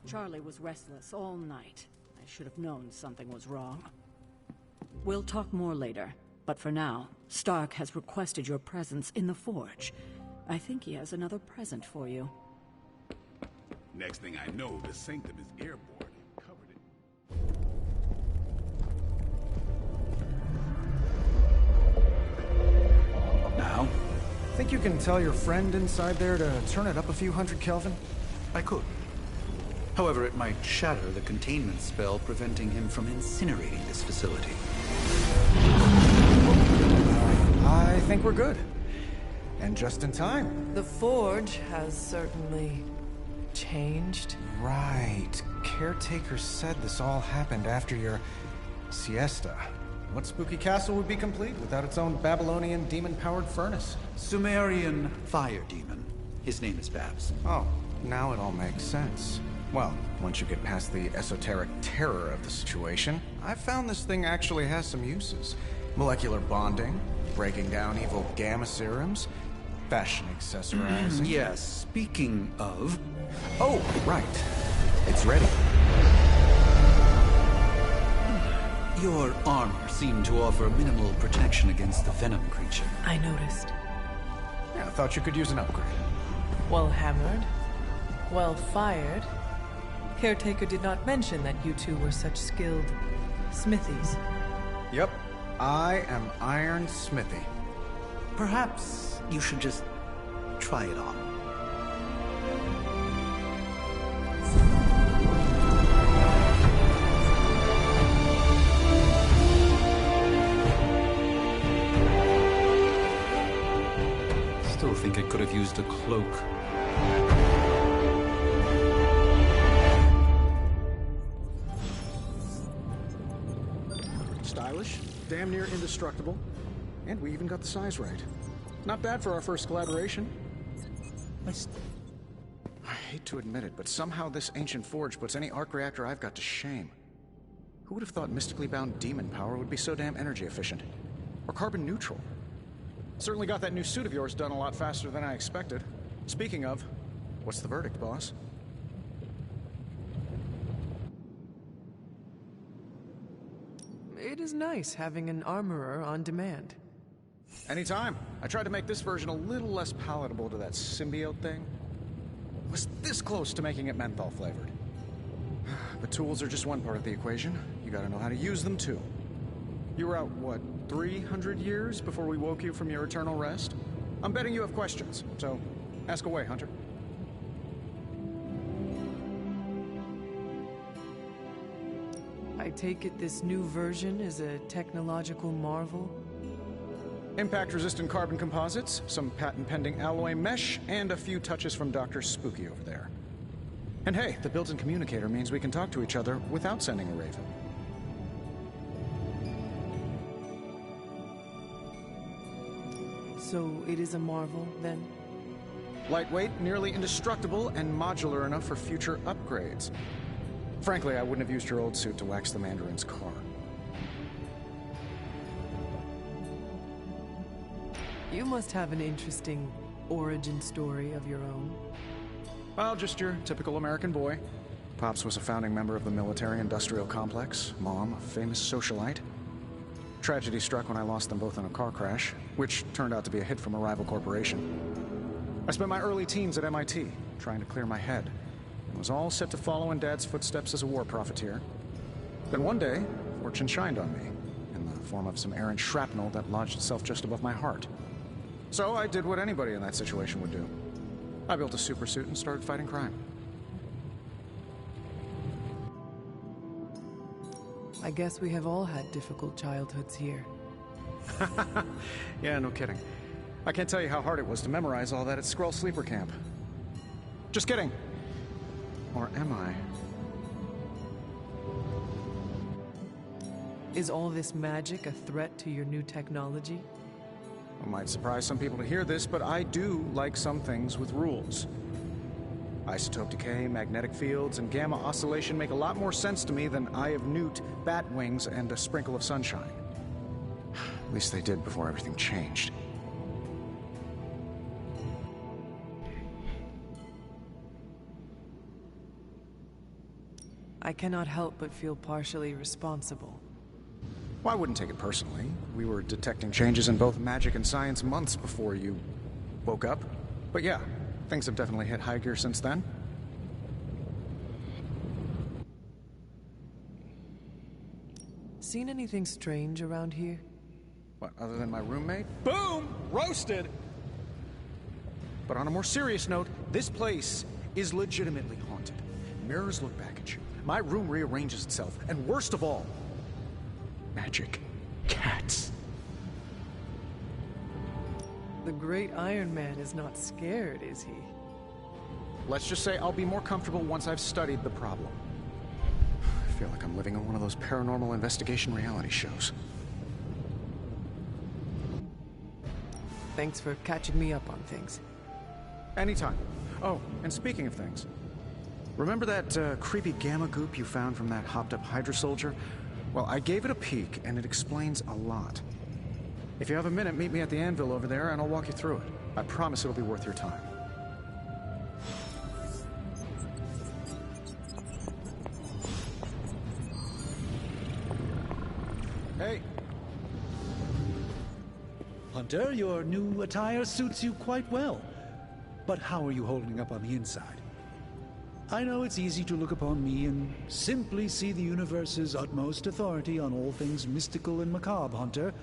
Charlie was restless all night. I should have known something was wrong. We'll talk more later, but for now, Stark has requested your presence in the Forge. I think he has another present for you. Next thing I know, the Sanctum is airborne and covered in... Now? Think you can tell your friend inside there to turn it up a few hundred Kelvin? I could. However, it might shatter the containment spell preventing him from incinerating this facility. I think we're good. And just in time. The Forge has certainly changed. Right. Caretaker said this all happened after your siesta. What spooky castle would be complete without its own Babylonian demon-powered furnace? Sumerian fire demon. His name is Babs. Oh, now it all makes sense. Well, once you get past the esoteric terror of the situation, I've found this thing actually has some uses. Molecular bonding, breaking down evil gamma serums, fashion accessorizing. Yes, speaking of... Oh, right. It's ready. Your armor seemed to offer minimal protection against the venom creature. I noticed. Yeah, I thought you could use an upgrade. Well hammered. Well fired. Caretaker did not mention that you two were such skilled smithies. Yep. I am Iron Smithy. Perhaps you should just try it on. Still think it could have used a cloak. Stylish, damn near indestructible, and we even got the size right. Not bad for our first collaboration. I hate to admit it, but somehow this ancient forge puts any arc reactor I've got to shame. Who would have thought mystically bound demon power would be so damn energy efficient? Or carbon neutral? Certainly got that new suit of yours done a lot faster than I expected. Speaking of, what's the verdict, boss? It is nice having an armorer on demand. Anytime. I tried to make this version a little less palatable to that symbiote thing. Was this close to making it menthol flavored. But tools are just one part of the equation. You gotta know how to use them too. You were out, what, 300 years before we woke you from your eternal rest? I'm betting you have questions, so ask away, Hunter. I take it this new version is a technological marvel? Impact-resistant carbon composites, some patent-pending alloy mesh, and a few touches from Dr. Spooky over there. And hey, the built-in communicator means we can talk to each other without sending a raven. So it is a marvel, then? Lightweight, nearly indestructible, and modular enough for future upgrades. Frankly, I wouldn't have used your old suit to wax the Mandarin's car. You must have an interesting origin story of your own. Well, just your typical American boy. Pops was a founding member of the military-industrial complex. Mom, a famous socialite. Tragedy struck when I lost them both in a car crash, which turned out to be a hit from a rival corporation. I spent my early teens at MIT, trying to clear my head, and was all set to follow in Dad's footsteps as a war profiteer. Then one day, fortune shined on me, in the form of some errant shrapnel that lodged itself just above my heart. So I did what anybody in that situation would do. I built a supersuit and started fighting crime. I guess we have all had difficult childhoods here. Yeah, no kidding. I can't tell you how hard it was to memorize all that at Skrull Sleeper Camp. Just kidding. Or am I? Is all this magic a threat to your new technology? It might surprise some people to hear this, but I do like some things with rules. Isotope decay, magnetic fields, and gamma oscillation make a lot more sense to me than Eye of Newt, bat wings, and a sprinkle of sunshine. At least they did before everything changed. I cannot help but feel partially responsible. Well, I wouldn't take it personally. We were detecting changes in both magic and science months before you woke up. But yeah, things have definitely hit high gear since then. Seen anything strange around here? What, other than my roommate? Boom! Roasted! But on a more serious note, this place is legitimately haunted. Mirrors look back at you. My room rearranges itself. And worst of all, magic cats. The great Iron Man is not scared, is he? Let's just say I'll be more comfortable once I've studied the problem. I feel like I'm living in one of those paranormal investigation reality shows. Thanks for catching me up on things. Anytime. Oh, and speaking of things, remember that creepy gamma goop you found from that hopped-up Hydra soldier? Well, I gave it a peek, and it explains a lot. If you have a minute, meet me at the anvil over there, and I'll walk you through it. I promise it'll be worth your time. Hey. Hunter, your new attire suits you quite well. But how are you holding up on the inside? I know it's easy to look upon me and simply see the universe's utmost authority on all things mystical and macabre, Hunter.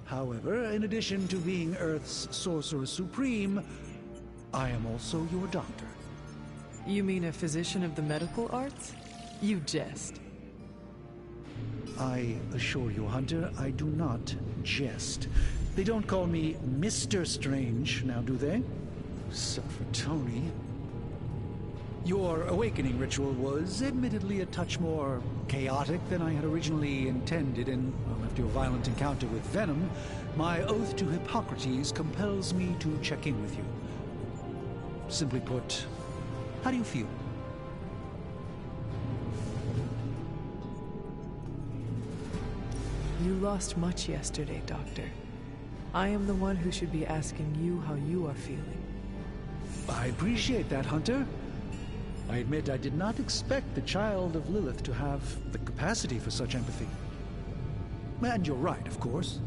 However, in addition to being Earth's Sorcerer Supreme, I am also your doctor. You mean a physician of the medical arts? You jest. I assure you, Hunter, I do not jest. They don't call me Mr. Strange, now do they? Except for Tony. Your awakening ritual was admittedly a touch more chaotic than I had originally intended, and after your violent encounter with Venom, my oath to Hippocrates compels me to check in with you. Simply put, how do you feel? You lost much yesterday, Doctor. I am the one who should be asking you how you are feeling. I appreciate that, Hunter. I admit I did not expect the child of Lilith to have the capacity for such empathy. And you're right, of course.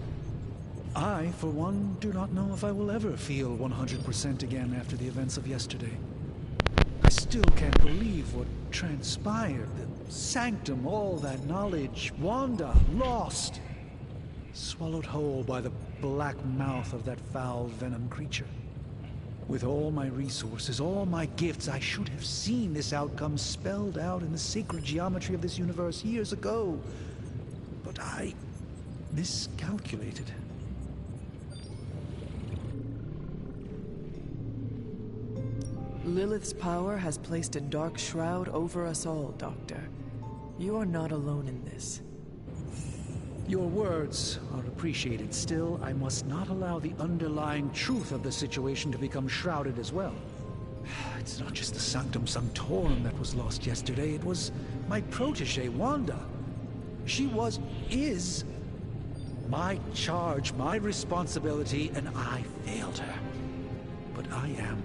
I, for one, do not know if I will ever feel 100% again after the events of yesterday. I still can't believe what transpired. The sanctum, all that knowledge, Wanda, lost. Swallowed whole by the black mouth of that foul Venom creature. With all my resources, all my gifts, I should have seen this outcome spelled out in the sacred geometry of this universe years ago. But I miscalculated. Lilith's power has placed a dark shroud over us all, Doctor. You are not alone in this. Your words are appreciated. Still, I must not allow the underlying truth of the situation to become shrouded as well. It's not just the Sanctum Sanctorum that was lost yesterday. It was my protege, Wanda. She is my charge, my responsibility, and I failed her. But I am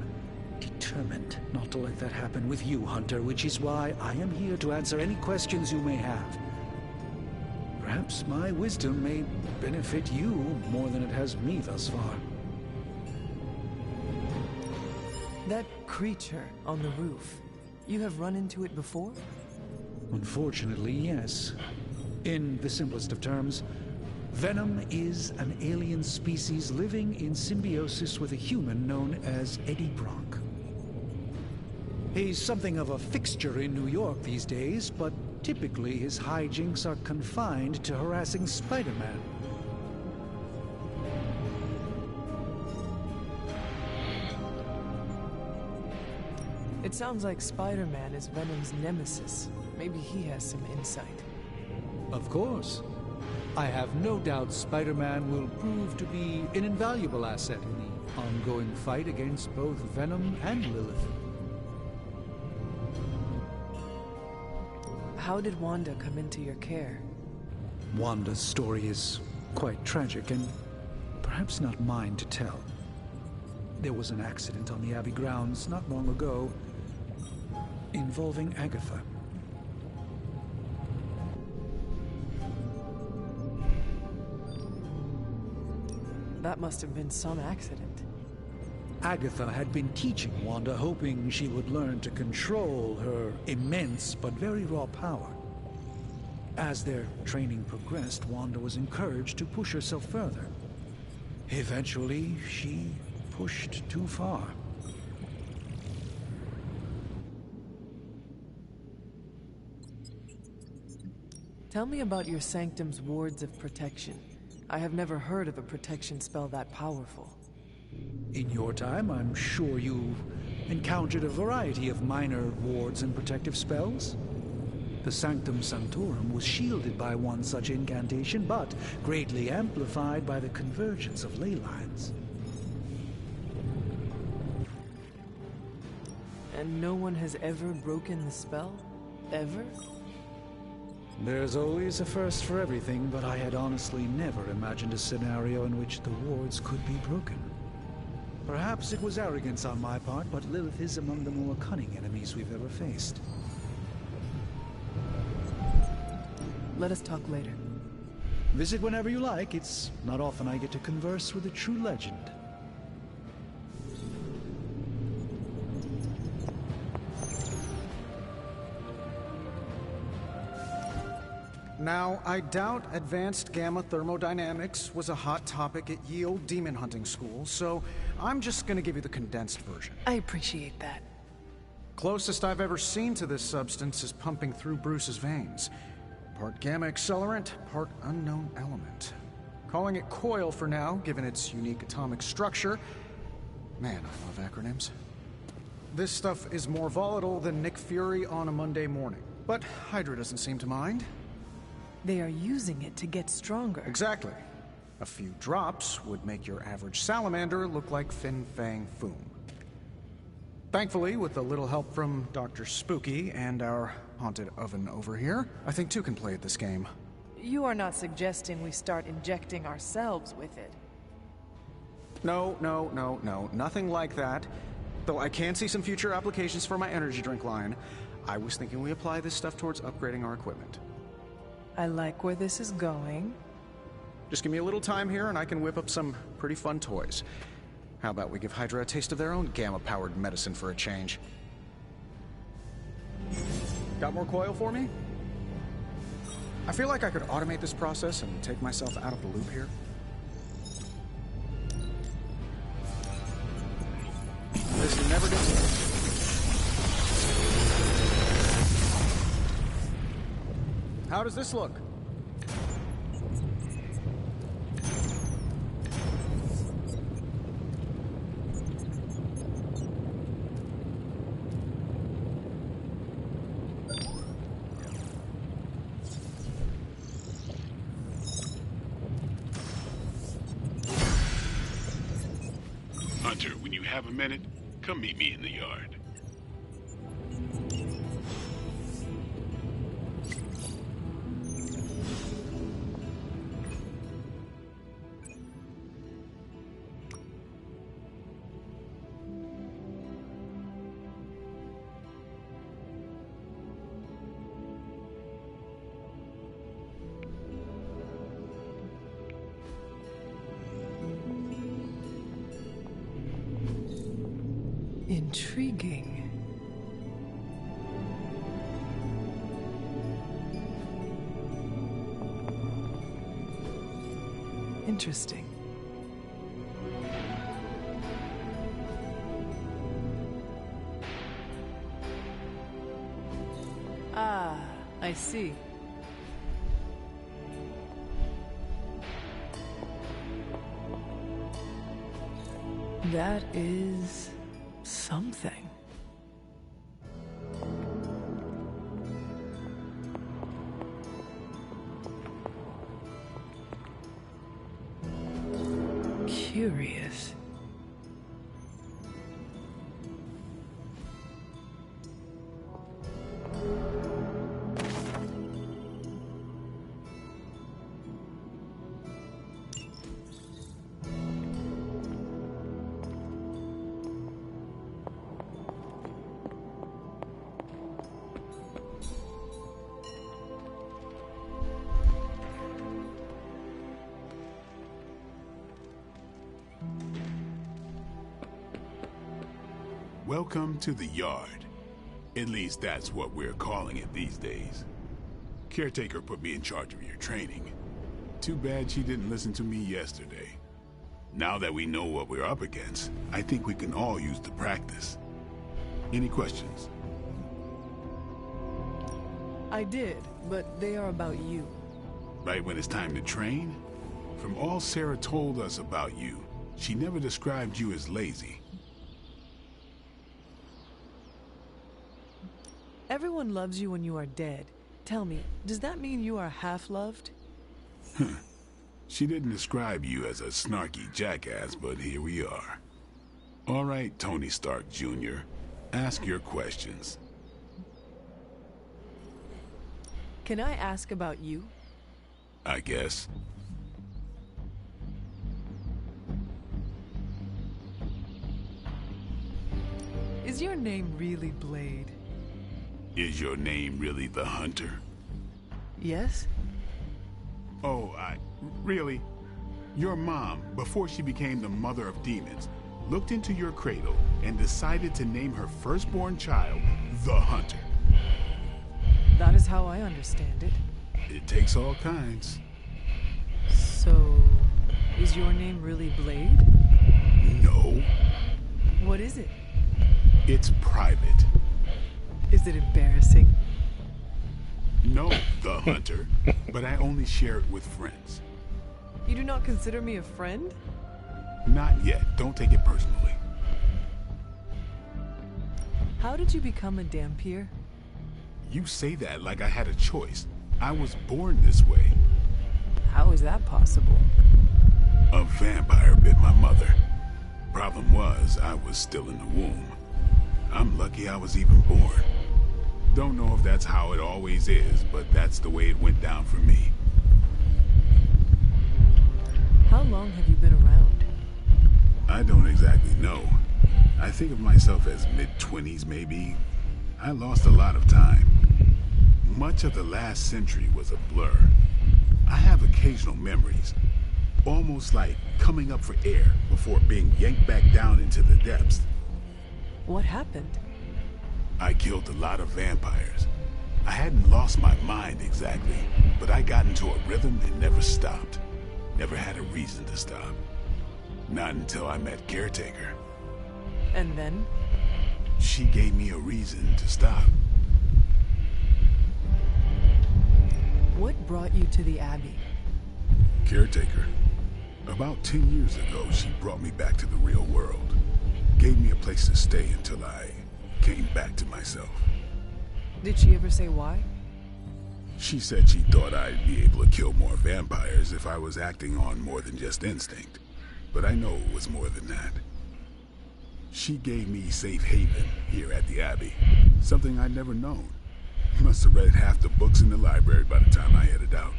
determined not to let that happen with you, Hunter, which is why I am here to answer any questions you may have. Perhaps my wisdom may benefit you more than it has me thus far. That creature on the roof, you have run into it before? Unfortunately, yes. In the simplest of terms, Venom is an alien species living in symbiosis with a human known as Eddie Brock. He's something of a fixture in New York these days, but typically his hijinks are confined to harassing Spider-Man. It sounds like Spider-Man is Venom's nemesis. Maybe he has some insight. Of course. I have no doubt Spider-Man will prove to be an invaluable asset in the ongoing fight against both Venom and Lilith. How did Wanda come into your care? Wanda's story is quite tragic and perhaps not mine to tell. There was an accident on the Abbey grounds not long ago involving Agatha. That must have been some accident. Agatha had been teaching Wanda, hoping she would learn to control her immense but very raw power. As their training progressed, Wanda was encouraged to push herself further. Eventually, she pushed too far. Tell me about your sanctum's wards of protection. I have never heard of a protection spell that powerful. In your time, I'm sure you encountered a variety of minor wards and protective spells. The Sanctum Sanctorum was shielded by one such incantation, but greatly amplified by the convergence of ley lines. And no one has ever broken the spell? Ever? There's always a first for everything, but I had honestly never imagined a scenario in which the wards could be broken. Perhaps it was arrogance on my part, but Lilith is among the more cunning enemies we've ever faced. Let us talk later. Visit whenever you like. It's not often I get to converse with a true legend. Now, I doubt advanced gamma thermodynamics was a hot topic at ye old demon hunting school, so I'm just gonna give you the condensed version. I appreciate that. Closest I've ever seen to this substance is pumping through Bruce's veins. Part gamma accelerant, part unknown element. Calling it coil for now, given its unique atomic structure. Man, I love acronyms. This stuff is more volatile than Nick Fury on a Monday morning, but Hydra doesn't seem to mind. They are using it to get stronger. Exactly. A few drops would make your average salamander look like Fin Fang Foom. Thankfully, with a little help from Dr. Spooky and our haunted oven over here, I think two can play at this game. You are not suggesting we start injecting ourselves with it. No, nothing like that. Though I can see some future applications for my energy drink line. I was thinking we apply this stuff towards upgrading our equipment. I like where this is going. Just give me a little time here and I can whip up some pretty fun toys. How about we give Hydra a taste of their own gamma-powered medicine for a change? Got more coil for me? I feel like I could automate this process and take myself out of the loop here. This never gets old. How does this look? Hunter, when you have a minute, come meet me in the yard. Intriguing. Interesting. Ah, I see. That is something. Curious. Welcome to the yard. At least that's what we're calling it these days. Caretaker put me in charge of your training. Too bad she didn't listen to me yesterday. Now that we know what we're up against, I think we can all use the practice. Any questions? I did, but they are about you. Right when it's time to train? From all Sarah told us about you, she never described you as lazy. Everyone loves you when you are dead. Tell me, does that mean you are half-loved? She didn't describe you as a snarky jackass, but here we are. All right, Tony Stark Jr., ask your questions. Can I ask about you? I guess. Is your name really Blade? Is your name really the Hunter? Yes? Oh, really? Your mom, before she became the mother of demons, looked into your cradle and decided to name her firstborn child the Hunter. That is how I understand it. It takes all kinds. So, is your name really Blade? No, What is it? it's private. Is it embarrassing? No, the Hunter, but I only share it with friends. You do not consider me a friend? Not yet. Don't take it personally. How did you become a Dampier? You say that like I had a choice. I was born this way. How is that possible? A vampire bit my mother. Problem was, I was still in the womb. I'm lucky I was even born. Don't know if that's how it always is, but that's the way it went down for me. How long have you been around? I don't exactly know. I think of myself as mid-20s, maybe. I lost a lot of time. Much of the last century was a blur. I have occasional memories, almost like coming up for air before being yanked back down into the depths. What happened? I killed a lot of vampires. I hadn't lost my mind exactly, but I got into a rhythm and never stopped. Never had a reason to stop. Not until I met Caretaker. And then? She gave me a reason to stop. What brought you to the Abbey? Caretaker. About 10 years ago, she brought me back to the real world. Gave me a place to stay until I came back to myself. Did she ever say why? She said she thought I'd be able to kill more vampires if I was acting on more than just instinct. But I know it was more than that. She gave me safe haven here at the Abbey. Something I'd never known. Must have read half the books in the library by the time I headed out.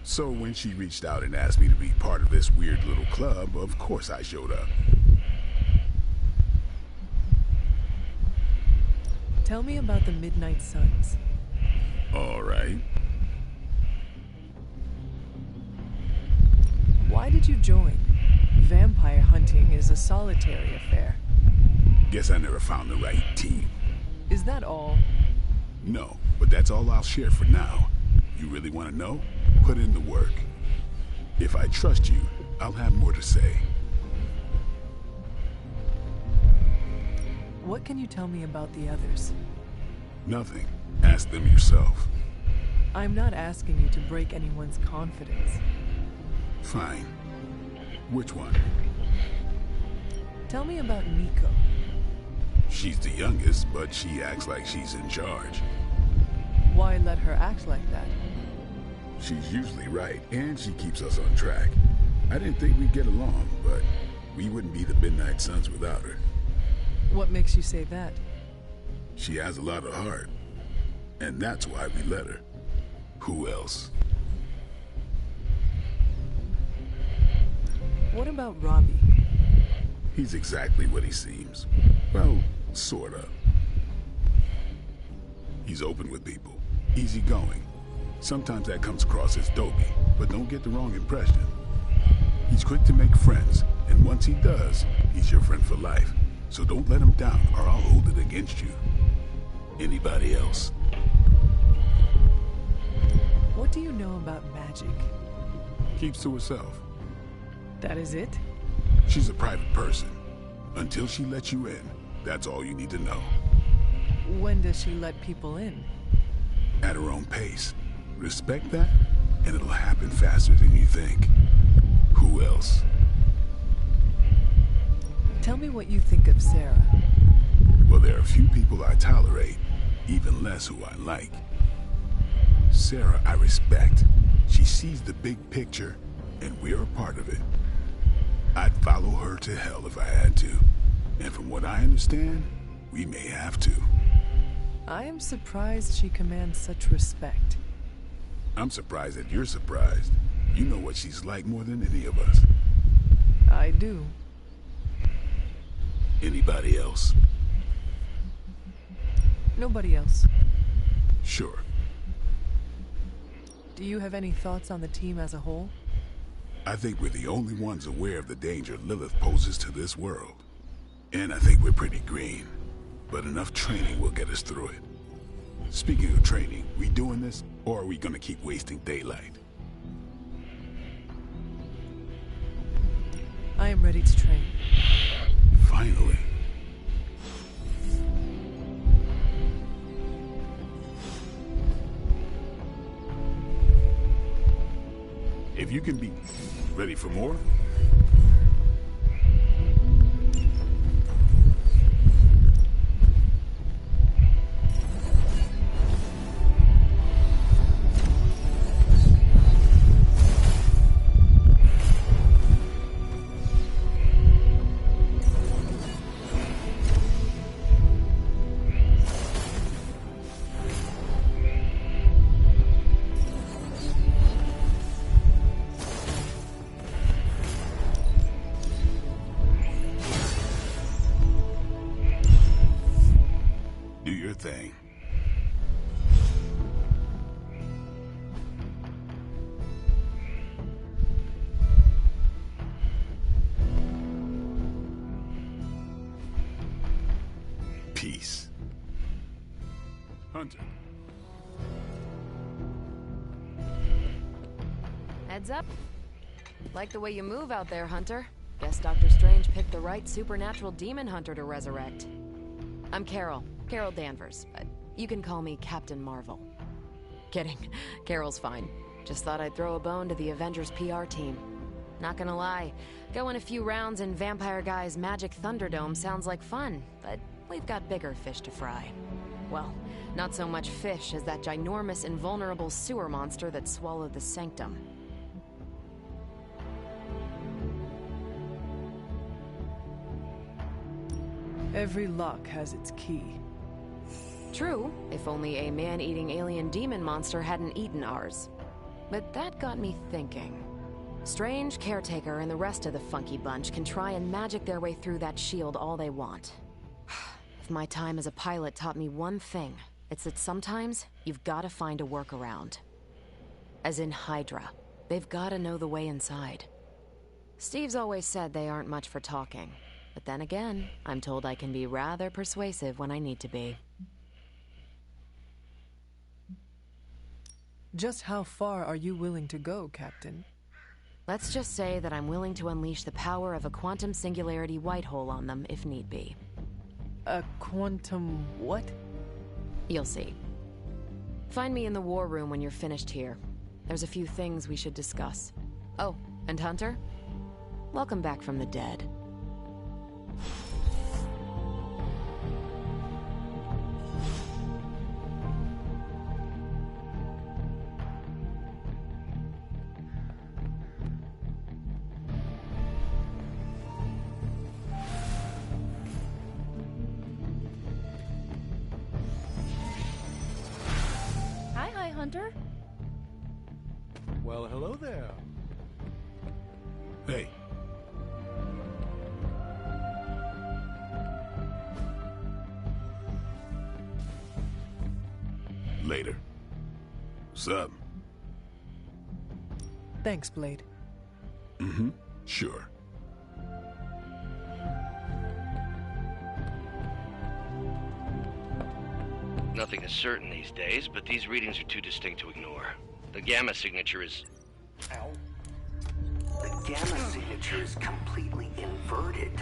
So when she reached out and asked me to be part of this weird little club, of course I showed up. Tell me about the Midnight Suns. All right. Why did you join? Vampire hunting is a solitary affair. Guess I never found the right team. Is that all? No, but that's all I'll share for now. You really want to know? Put in the work. If I trust you, I'll have more to say. What can you tell me about the others? Nothing. Ask them yourself. I'm not asking you to break anyone's confidence. Fine. Which one? Tell me about Nico. She's the youngest, but she acts like she's in charge. Why let her act like that? She's usually right, and she keeps us on track. I didn't think we'd get along, but we wouldn't be the Midnight Suns without her. What makes you say that? She has a lot of heart, and that's why we let her. Who else? What about Robbie? He's exactly what he seems. Well, sorta. He's open with people, easygoing. Sometimes that comes across as dopey, but don't get the wrong impression. He's quick to make friends, and once he does, he's your friend for life. So don't let him down or I'll hold it against you. Anybody else? What do you know about magic? Keeps to herself. That is it? She's a private person. Until she lets you in, that's all you need to know. When does she let people in? At her own pace. Respect that, and it'll happen faster than you think. Who else? Tell me what you think of Sarah. Well, there are a few people I tolerate, even less who I like. Sarah, I respect. She sees the big picture, and we're a part of it. I'd follow her to hell if I had to. And from what I understand, we may have to. I am surprised she commands such respect. I'm surprised that you're surprised. You know what she's like more than any of us. I do. Anybody else? Nobody else. Sure. Do you have any thoughts on the team as a whole? I think we're the only ones aware of the danger Lilith poses to this world. And I think we're pretty green. But enough training will get us through it. Speaking of training, we doing this, or are we gonna keep wasting daylight? I am ready to train. Finally. If you can be ready for more? Do your thing. Peace. Hunter. Heads up. Like the way you move out there, Hunter. Guess Dr. Strange picked the right supernatural demon hunter to resurrect. I'm Carol Danvers, but you can call me Captain Marvel. Kidding, Carol's fine. Just thought I'd throw a bone to the Avengers PR team. Not gonna lie, going a few rounds in Vampire Guy's Magic Thunderdome sounds like fun, but we've got bigger fish to fry. Well, not so much fish as that ginormous invulnerable sewer monster that swallowed the Sanctum. Every lock has its key. True, if only a man-eating alien demon monster hadn't eaten ours. But that got me thinking. Strange, Caretaker, and the rest of the funky bunch can try and magic their way through that shield all they want. If my time as a pilot taught me one thing, it's that sometimes you've gotta find a workaround. As in Hydra. They've gotta know the way inside. Steve's always said they aren't much for talking. But then again, I'm told I can be rather persuasive when I need to be. Just how far are you willing to go, Captain? Let's just say that I'm willing to unleash the power of a quantum singularity white hole on them if need be. A quantum what? You'll see. Find me in the war room when you're finished here. There's a few things we should discuss. Oh, and Hunter? Welcome back from the dead. Hi, Hunter. Well, hello there. Hey. Later. Sup? Thanks, Blade. Mm-hmm. Sure. Nothing is certain these days, but these readings are too distinct to ignore. The gamma signature is... Ow. The gamma signature is completely inverted.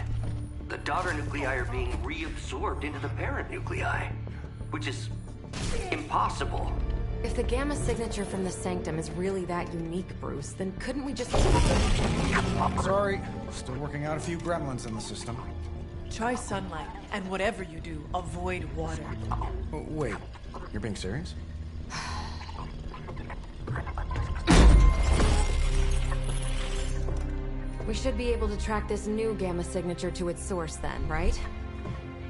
The daughter nuclei are being reabsorbed into the parent nuclei, which is impossible. If the gamma signature from the Sanctum is really that unique, Bruce, then couldn't we just... Sorry, still working out a few gremlins in the system. Try sunlight, and whatever you do, avoid water. Oh, wait, you're being serious? We should be able to track this new gamma signature to its source then, right?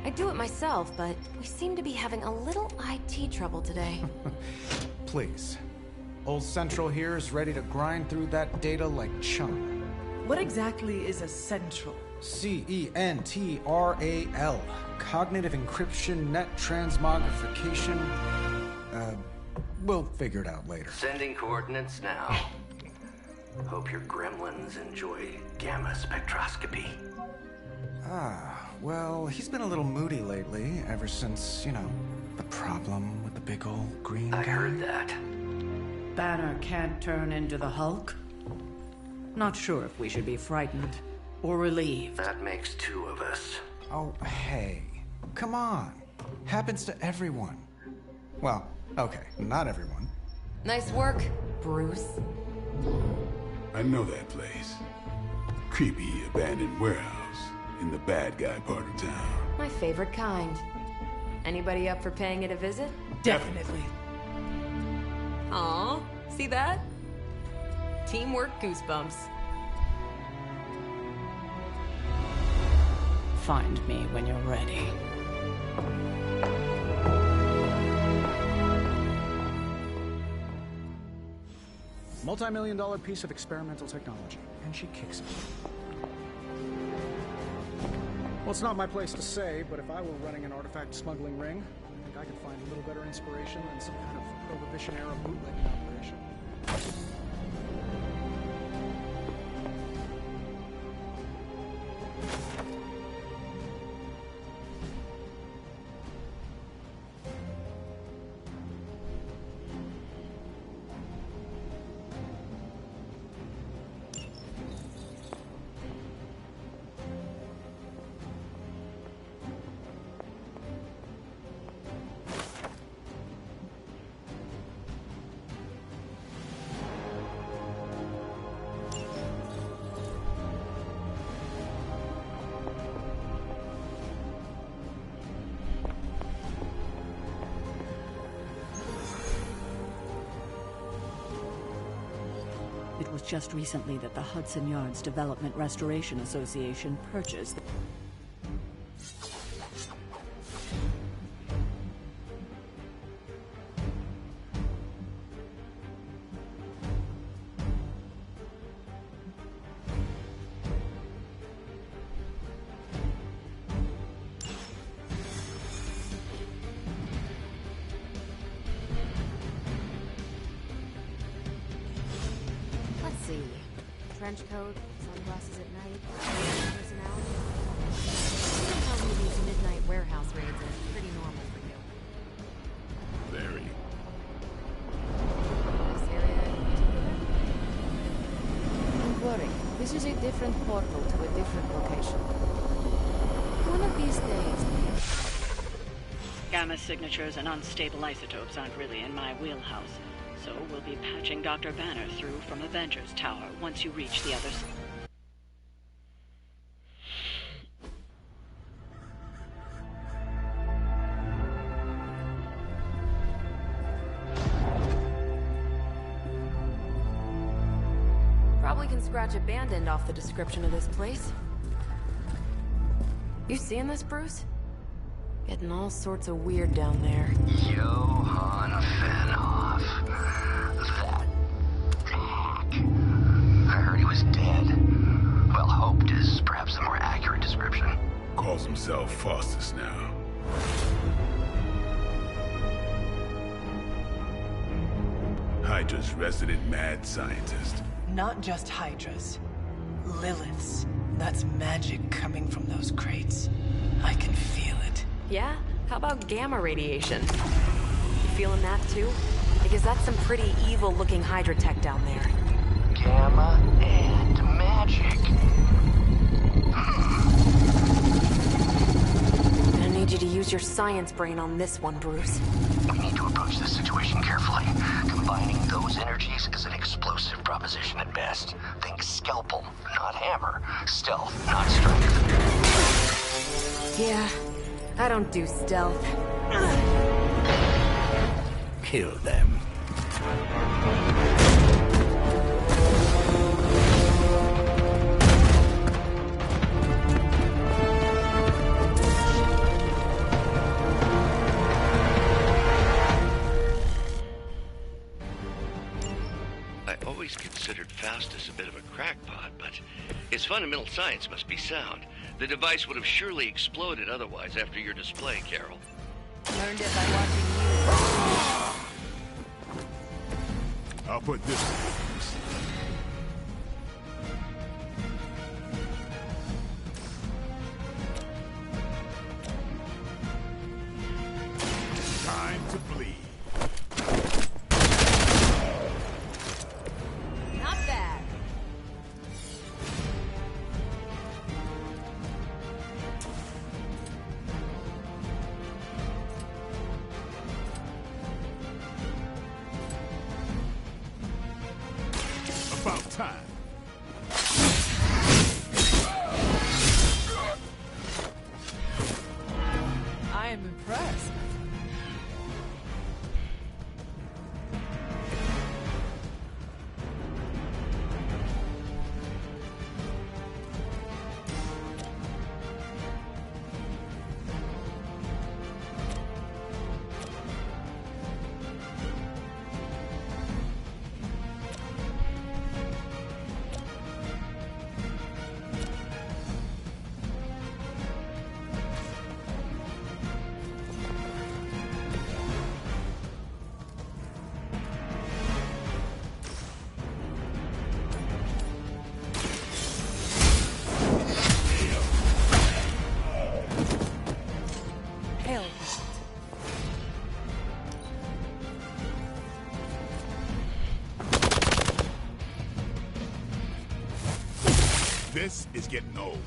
I'd do it myself, but we seem to be having a little IT trouble today. Please. Old Central here is ready to grind through that data like chum. What exactly is a central? CENTRAL. Cognitive Encryption Net Transmogrification. We'll figure it out later. Sending coordinates now. Hope your gremlins enjoy gamma spectroscopy. Well, he's been a little moody lately, ever since, you know, the problem with the big old green guy. I heard that. Banner can't turn into the Hulk? Not sure if we should be frightened or relieved. That makes two of us. Oh, hey. Come on. Happens to everyone. Well, okay, not everyone. Nice work, Bruce. I know that place. Creepy abandoned warehouse in the bad guy part of town. My favorite kind. Anybody up for paying it a visit? Definitely. Aw, see that? Teamwork goosebumps. Find me when you're ready. Multi-million-dollar piece of experimental technology, and she kicks it. Well, it's not my place to say, but if I were running an artifact smuggling ring, I think I could find a little better inspiration than some kind of Prohibition-era bootlegging operation. It was just recently that the Hudson Yards Development Restoration Association purchased the... Let's see. Trench coat, sunglasses at night, personality. Somehow these midnight warehouse raids are pretty normal for you. Very. This area in particular? Don't worry. This is a different portal to a different location. One of these days... Gamma signatures and unstable isotopes aren't really in my wheelhouse, so we'll be patching Dr. Banner through from Avengers Tower once you reach the other side. Probably can scratch abandoned off the description of this place. You seeing this, Bruce? Getting all sorts of weird down there. Johann Fenhoff. That hack. I heard he was dead. Well, hoped is perhaps a more accurate description. Calls himself Faustus now. Hydra's resident mad scientist. Not just Hydras. Liliths. That's magic coming from those crates. I can feel it. Yeah? How about gamma radiation? feeling that too? Because that's some pretty evil-looking Hydra tech down there. Gamma and magic. I need you to use your science brain on this one, Bruce. We need to approach this situation carefully. Combining those energies is an explosive proposition at best. Think scalpel, not hammer. Stealth, not strength. Yeah, I don't do stealth. Kill them. I always considered Faustus a bit of a crackpot, but his fundamental science must be sound. The device would have surely exploded otherwise after your display, Carol. Learned it by watching you. I'll put this one. Time to bleed. Not bad. About time. I am impressed. Hell. This is getting old.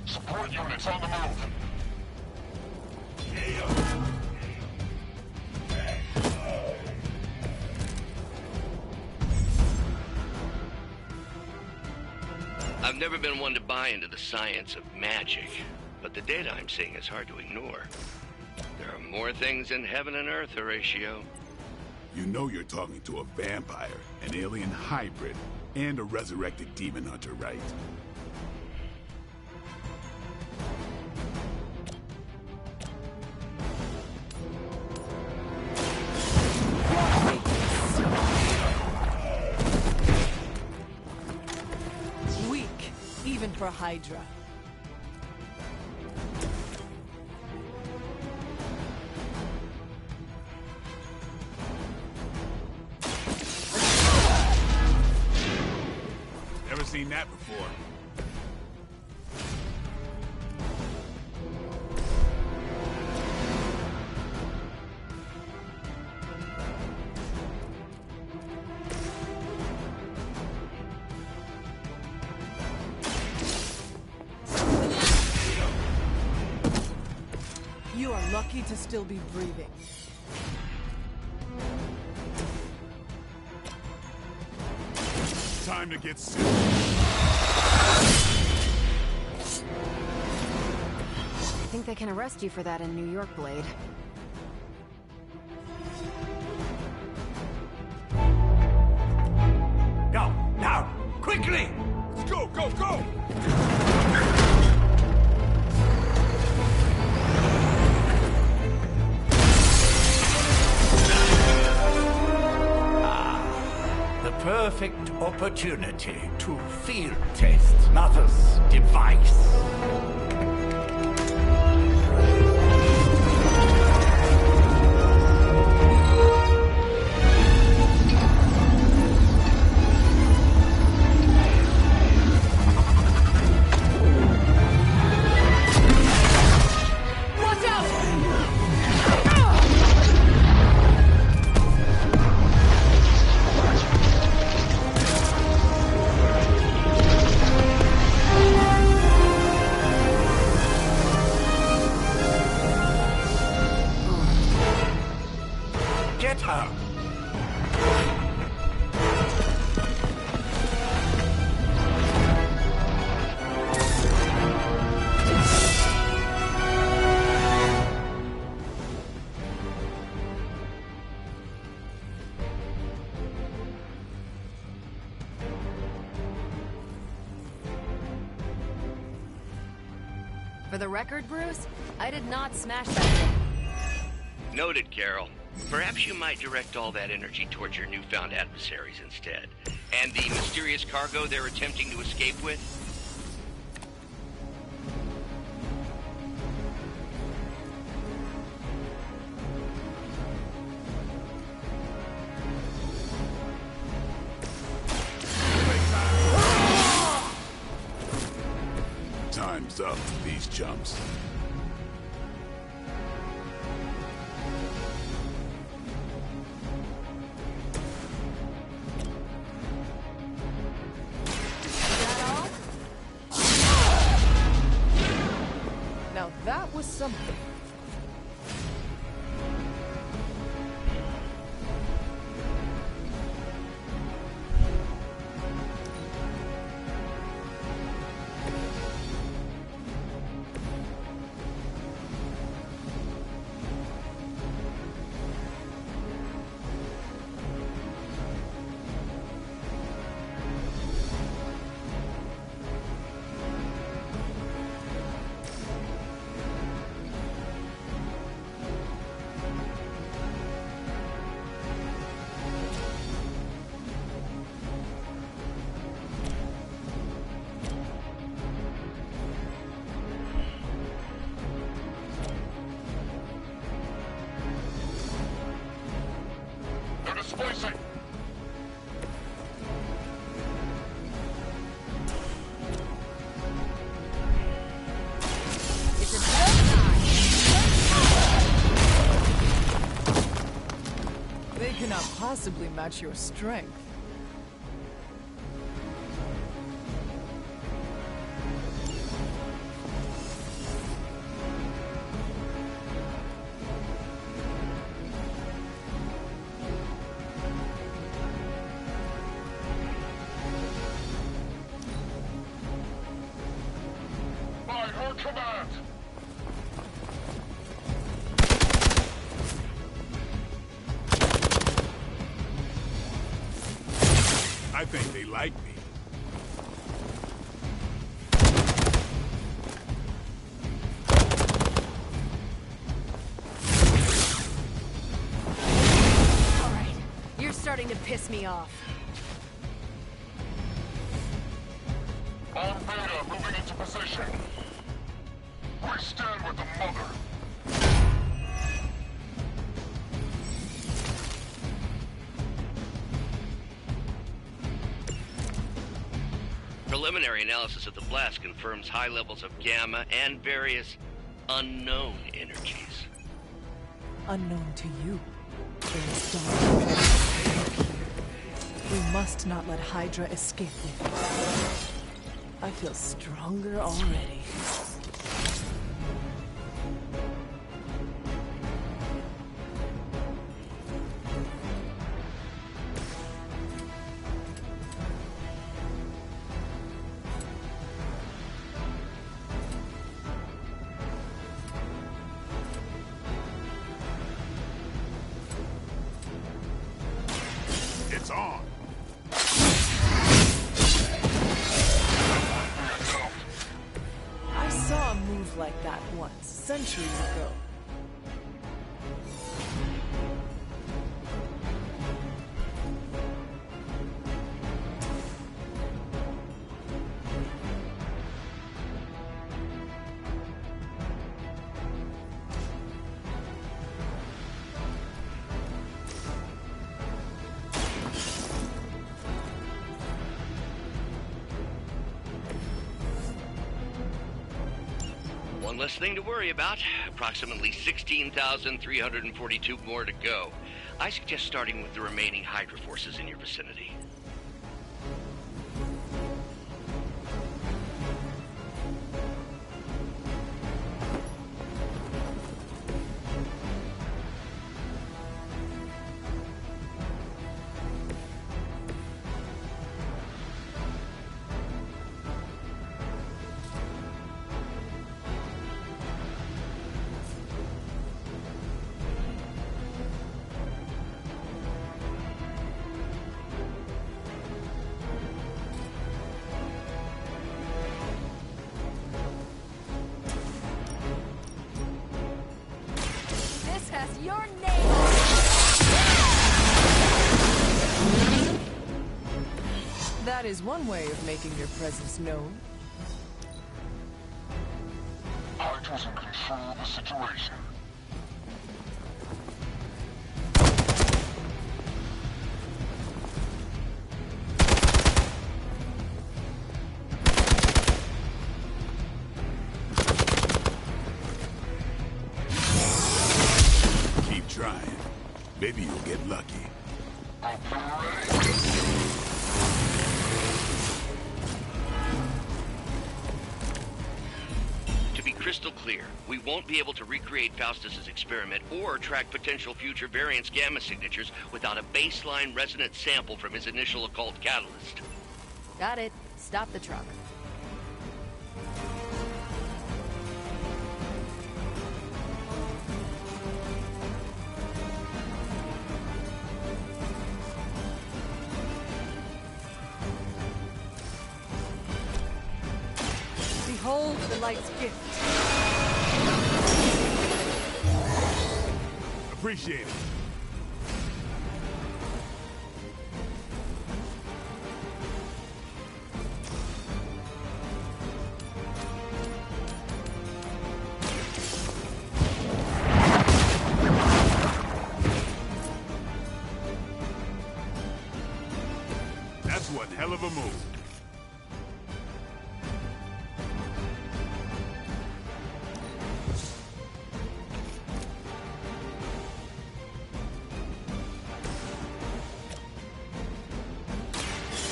Support units on the move. I've never been one to buy into the science of magic, but the data I'm seeing is hard to ignore. There are more things in heaven and earth, Horatio. You know you're talking to a vampire, an alien hybrid, and a resurrected demon hunter, right? Weak, even for Hydra. Never seen that before. You are lucky to still be breathing. Time to get sick. I think they can arrest you for that in New York, Blade. Go, now, quickly! Let's go, go, go! The perfect opportunity to field test Mother's device. For the record, Bruce, I did not smash that thing. Noted, Carol. Perhaps you might direct all that energy towards your newfound adversaries instead. And the mysterious cargo they're attempting to escape with? Time's up for these chumps. Now that was something. They cannot possibly match your strength. By her command! I think they like me. All right, you're starting to piss me off. On Beta, moving into position. We stand with the mother. Preliminary analysis of the blast confirms high levels of gamma and various unknown energies. Unknown to you. There is dark. We must not let Hydra escape with us. I feel stronger already. It's on. I saw a move like that once, centuries ago. One less thing to worry about. Approximately 16,342 more to go. I suggest starting with the remaining Hydra forces in your vicinity. is one way of making your presence known. Hydra's in control of the situation. Keep trying. Maybe you'll get lucky. To be crystal clear, we won't be able to recreate Faustus's experiment or track potential future variants' gamma signatures without a baseline resonant sample from his initial occult catalyst. Got it. Stop the truck. Behold the light's gift. Appreciate it. That's one hell of a move.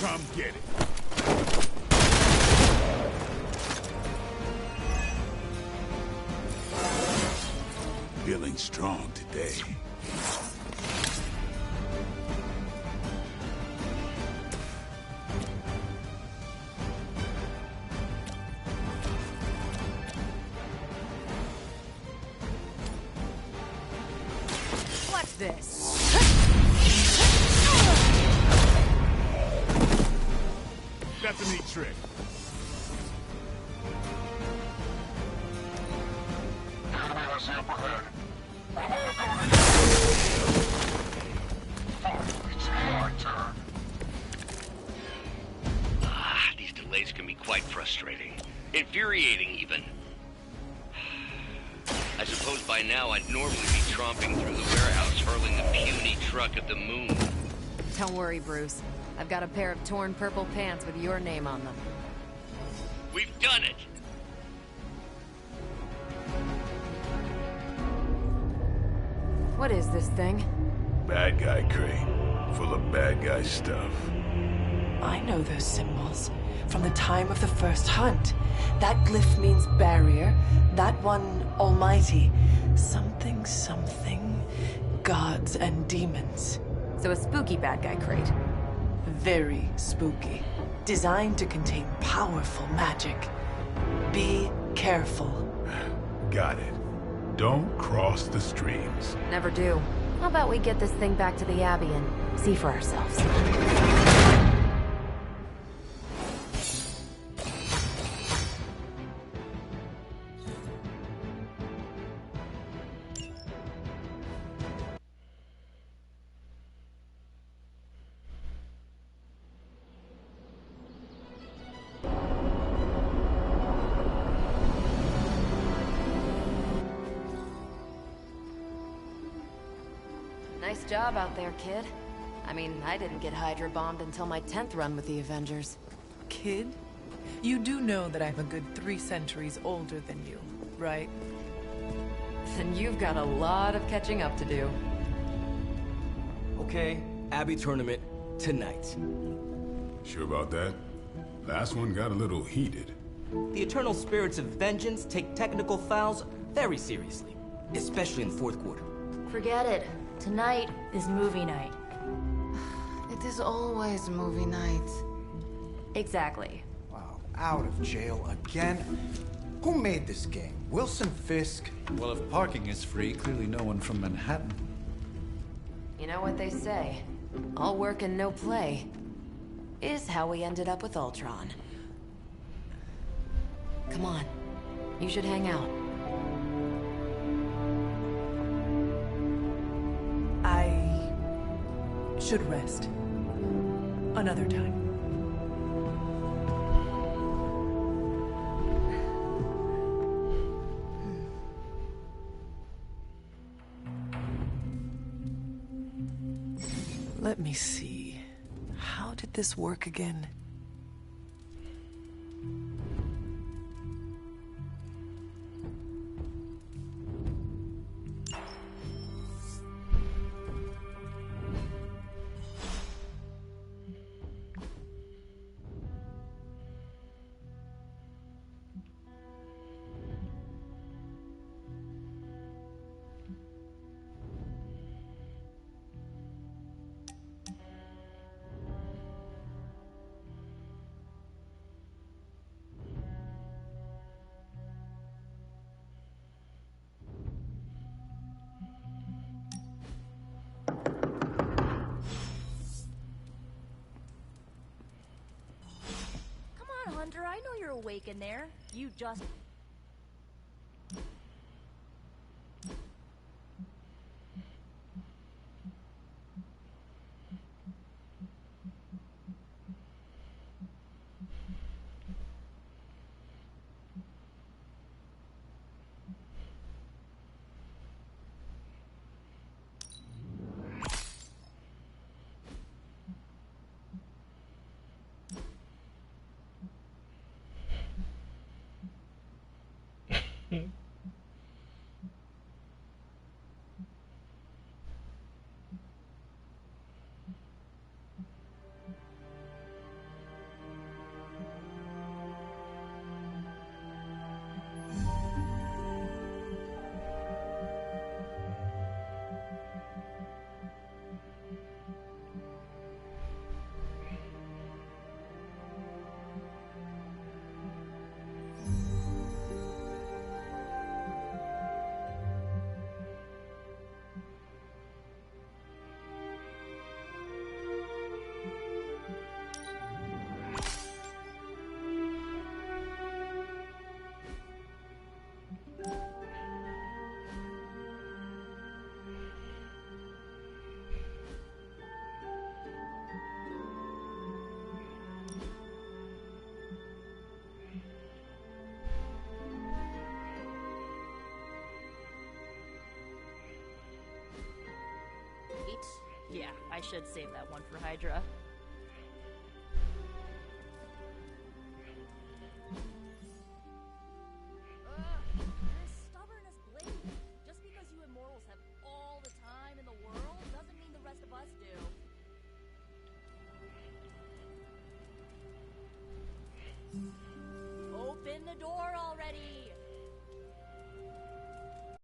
Come get it. Feeling strong today. Watch this. That's a neat trick. Enemy has the upper hand. Finally, it's my turn. These delays can be quite frustrating. Infuriating, even. I suppose by now I'd normally be tromping through the warehouse hurling the puny truck at the moon. Don't worry, Bruce. I've got a pair of torn purple pants with your name on them. We've done it! What is this thing? Bad guy crate. Full of bad guy stuff. I know those symbols from the time of the first hunt. That glyph means barrier, that one almighty. Something, something, gods and demons. So a spooky bad guy crate. Very spooky. Designed to contain powerful magic. Be careful. Got it. Don't cross the streams. Never do. How about we get this thing back to the Abbey and see for ourselves? Nice job out there, kid. I mean, I didn't get Hydra bombed until my 10th run with the Avengers. Kid? You do know that I'm a good 3 centuries older than you, right? Then you've got a lot of catching up to do. Okay, Abbey tournament tonight. Sure about that? Last one got a little heated. The eternal spirits of vengeance take technical fouls very seriously, especially in the fourth quarter. Forget it. Tonight is movie night. It is always movie night. Exactly. Wow, out of jail again? Who made this game? Wilson Fisk? Well, if parking is free, clearly no one from Manhattan. You know what they say? All work and no play is how we ended up with Ultron. Come on. You should hang out. I should rest. Another time. Let me see. How did this work again? Hunter, I know you're awake in there. You just... Yeah, I should save that one for Hydra.